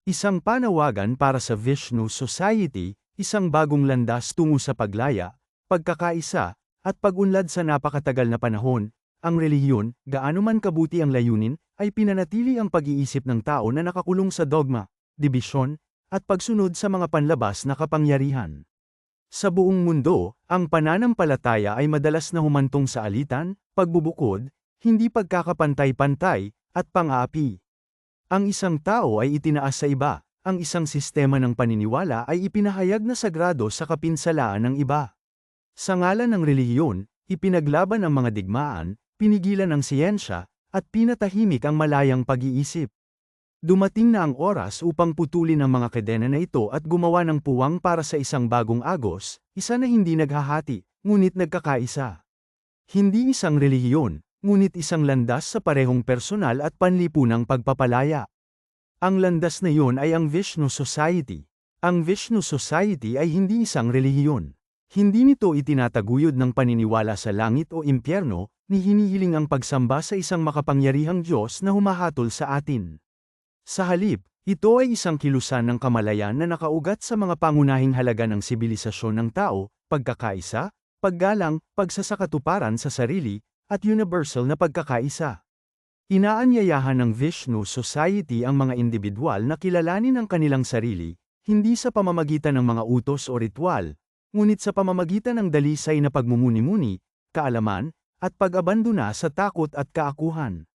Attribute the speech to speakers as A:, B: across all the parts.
A: Isang panawagan para sa Vishnu Society, isang bagong landas tungo sa paglaya, pagkakaisa, at pag-unlad sa napakatagal na panahon. Ang relihiyon, gaano man kabuti ang layunin, ay pinanatili ang pag-iisip ng tao na nakakulong sa dogma, dibisyon, at pagsunod sa mga panlabas na kapangyarihan. Sa buong mundo, ang pananampalataya ay madalas na humantong sa alitan, pagbubukod, hindi pagkakapantay-pantay, at pang-aapi. Ang isang tao ay itinaas sa iba, ang isang sistema ng paniniwala ay ipinahayag na sagrado sa kapinsalaan ng iba. Sa ngalan ng relihiyon, ipinaglaban ang mga digmaan, pinigilan ang siyensya, at pinatahimik ang malayang pag-iisip. Dumating na ang oras upang putulin ang mga kadena na ito at gumawa ng puwang para sa isang bagong agos, isa na hindi naghahati, ngunit nagkakaisa. Hindi isang relihiyon, ngunit isang landas sa parehong personal at panlipunang pagpapalaya. Ang landas na iyon ay ang Vishnu Society. Ang Vishnu Society ay hindi isang relihiyon. Hindi nito itinataguyod ng paniniwala sa langit o impyerno, ni hinihiling ang pagsamba sa isang makapangyarihang Diyos na humahatol sa atin. Sa halip, ito ay isang kilusan ng kamalayan na nakaugat sa mga pangunahing halaga ng sibilisasyon ng tao, pagkakaisa, paggalang, pagsasakatuparan sa sarili, at universal na pagkakaisa. Inaanyayahan ng Vishnu Society ang mga individual na kilalanin ang kanilang sarili, hindi sa pamamagitan ng mga utos o ritual, ngunit sa pamamagitan ng dalisay na pagmumuni-muni, kaalaman, at pag-abandona sa takot at kaakuhan.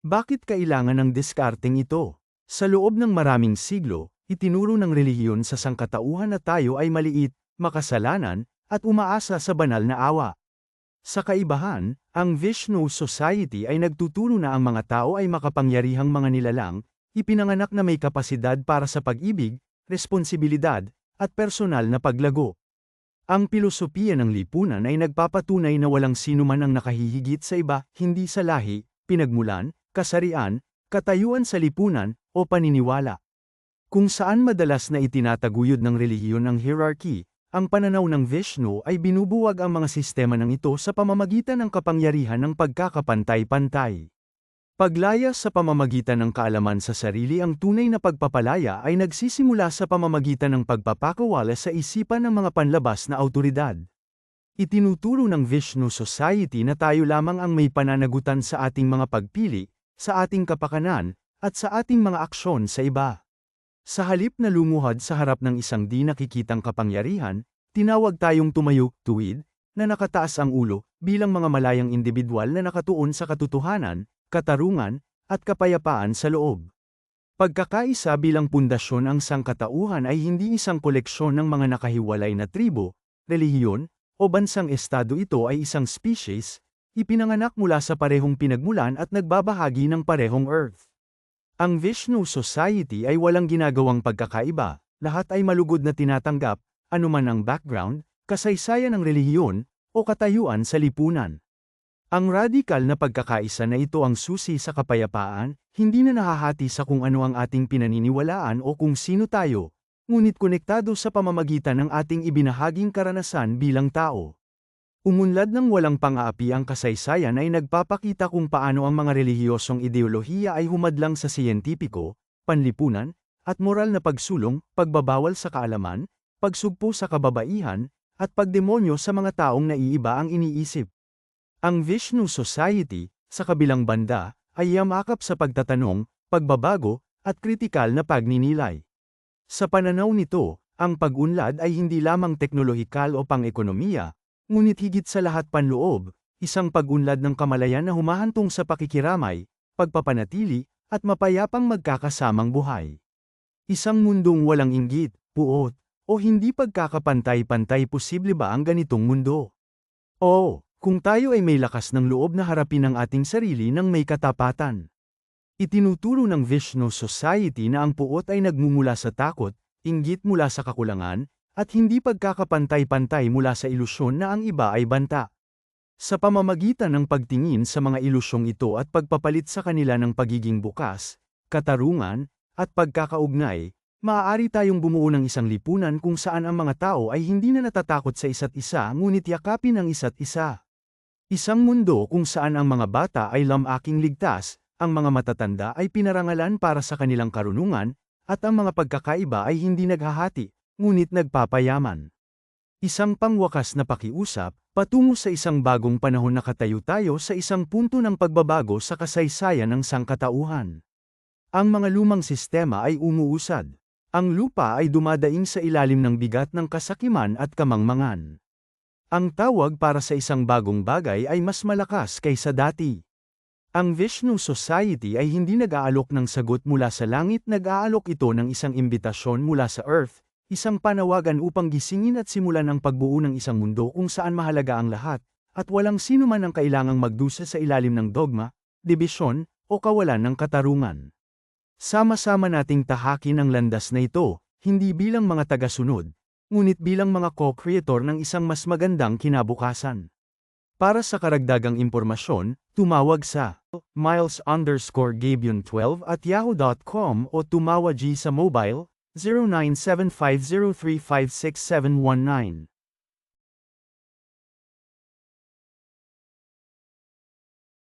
A: Bakit kailangan ng diskarteng ito? Sa loob ng maraming siglo, itinuro ng relihiyon sa sangkatauhan na tayo ay maliit, makasalanan, at umaasa sa banal na awa. Sa kaibahan, ang Vishnu Society ay nagtuturo na ang mga tao ay makapangyarihang mga nilalang, ipinanganak na may kapasidad para sa pag-ibig, responsibilidad, at personal na paglago. Ang pilosopiya ng lipunan ay nagpapatunay na walang sinuman ang nakahihigit sa iba, hindi sa lahi, pinagmulan, kasarian, katayuan sa lipunan, o paniniwala. Kung saan madalas na itinataguyod ng relihiyon ang hierarchy, ang pananaw ng Vishnu ay binubuwag ang mga sistema ng ito sa pamamagitan ng kapangyarihan ng pagkakapantay-pantay. Paglaya sa pamamagitan ng kaalaman sa sarili. Ang tunay na pagpapalaya ay nagsisimula sa pamamagitan ng pagpapakawala sa isipan ng mga panlabas na awtoridad. Itinuturo ng Vishnu Society na tayo lamang ang may pananagutan sa ating mga pagpili, sa ating kapakanan, at sa ating mga aksyon sa iba. Sa halip na lumuhad sa harap ng isang di nakikitang kapangyarihan, tinawag tayong tumayo, tuwid, na nakataas ang ulo, bilang mga malayang individual na nakatuon sa katotohanan, katarungan, at kapayapaan sa loob. Pagkakaisa bilang pundasyon. Ang sangkatauhan ay hindi isang koleksyon ng mga nakahiwalay na tribo, relihiyon, o bansang estado. Ito ay isang species, ipinanganak mula sa parehong pinagmulan at nagbabahagi ng parehong earth. Ang Vishnu Society ay walang ginagawang pagkakaiba, lahat ay malugod na tinatanggap, anuman ang background, kasaysayan ng relihiyon, o katayuan sa lipunan. Ang radikal na pagkakaisa na ito ang susi sa kapayapaan, hindi na nahahati sa kung ano ang ating pinaniniwalaan o kung sino tayo, ngunit konektado sa pamamagitan ng ating ibinahaging karanasan bilang tao. Umunlad ng walang pang-aapi. Ang kasaysayan ay nagpapakita kung paano ang mga relihiyosong ideolohiya ay humadlang sa siyentipiko, panlipunan, at moral na pagsulong, pagbabawal sa kaalaman, pagsugpo sa kababaihan, at pagdemonyo sa mga taong naiiba ang iniisip. Ang Vishnu Society, sa kabilang banda, ay yamakap sa pagtatanong, pagbabago, at kritikal na pagninilay. Sa pananaw nito, ang pag-unlad ay hindi lamang teknolohikal o pang-ekonomiya, ngunit higit sa lahat panloob, isang pag-unlad ng kamalayan na humahantong sa pakikiramay, pagpapanatili, at mapayapang magkakasamang buhay. Isang mundong walang inggit, puot, o hindi pagkakapantay-pantay. Posible ba ang ganitong mundo? Oo, kung tayo ay may lakas ng loob na harapin ang ating sarili ng may katapatan. Itinuturo ng Vishnu Society na ang puot ay nagmumula sa takot, inggit mula sa kakulangan, at hindi pagkakapantay-pantay mula sa ilusyon na ang iba ay banta. Sa pamamagitan ng pagtingin sa mga ilusyong ito at pagpapalit sa kanila ng pagiging bukas, katarungan, at pagkakaugnay, maaari tayong bumuo ng isang lipunan kung saan ang mga tao ay hindi na natatakot sa isa't isa ngunit yakapin ang isa't isa. Isang mundo kung saan ang mga bata ay lamaking ligtas, ang mga matatanda ay pinarangalan para sa kanilang karunungan, at ang mga pagkakaiba ay hindi naghahati, ngunit nagpapayaman. Isang pangwakas na pakiusap, patungo sa isang bagong panahon na katayo tayo sa isang punto ng pagbabago sa kasaysayan ng sangkatauhan. Ang mga lumang sistema ay umuusad. Ang lupa ay dumadaing sa ilalim ng bigat ng kasakiman at kamangmangan. Ang tawag para sa isang bagong bagay ay mas malakas kaysa dati. Ang Vishnu Society ay hindi nag-aalok ng sagot mula sa langit, nag-aalok ito ng isang imbitasyon mula sa Earth, isang panawagan upang gisingin at simulan ang pagbuo ng isang mundo kung saan mahalaga ang lahat, at walang sino man ang kailangang magdusa sa ilalim ng dogma, dibisyon, o kawalan ng katarungan. Sama-sama nating tahakin ang landas na ito, hindi bilang mga tagasunod, ngunit bilang mga co-creator ng isang mas magandang kinabukasan. Para sa karagdagang impormasyon, tumawag sa miles_gabion12@yahoo.com o tumawag sa mobile 097503566719.